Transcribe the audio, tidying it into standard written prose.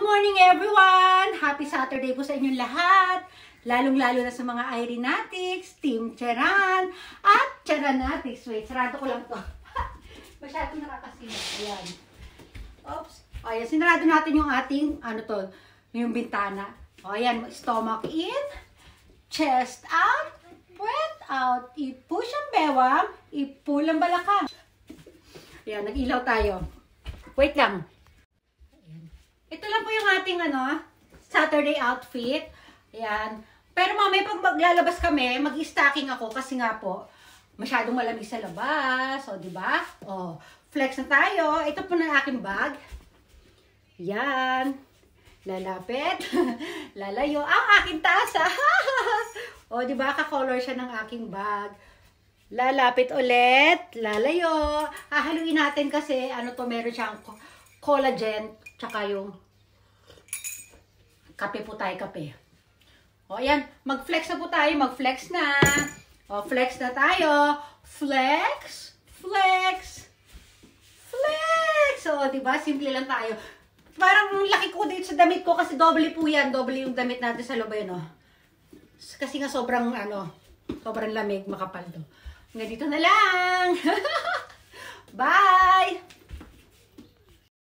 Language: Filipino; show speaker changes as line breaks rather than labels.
morning everyone! Happy Saturday po sa inyong lahat. Lalong-lalo na sa mga Irenatics, Team Charan, at Charanatics. Wait, sarado ko lang to. Masyadong nakakasila. Ayan. Oops. O, ayan, sinarado natin yung ating, yung bintana. O, ayan, stomach in, chest out, breath out. I-push ang bewang, i-pull ang balakang. Ayan, nag-ilaw tayo. Wait lang. Ito lang po yung ating Saturday outfit. Ayan. Pero mamaya pag maglalabas kami, mag-stocking ako kasi nga po, masyadong malamig sa labas. O, diba? O, flex na tayo. Ito po na aking bag. Yan. Lalapit. Lalayo. Ang aking tasa. O, diba? Ka-color siya ng aking bag. Lalapit ulit. Lalayo. Hahaluin natin kasi, meron siyang collagen, tsaka yung kape po tayo, kape. O, ayan, mag-flex na po tayo, mag-flex na. O, flex na tayo. Flex, flex, flex. O, diba, simple lang tayo. Parang laki ko dito sa damit ko kasi doble po yan. Doble yung damit natin sa loob, no? Kasi nga sobrang, sobrang lamig, makapal to. Hanggang dito na lang. Bye!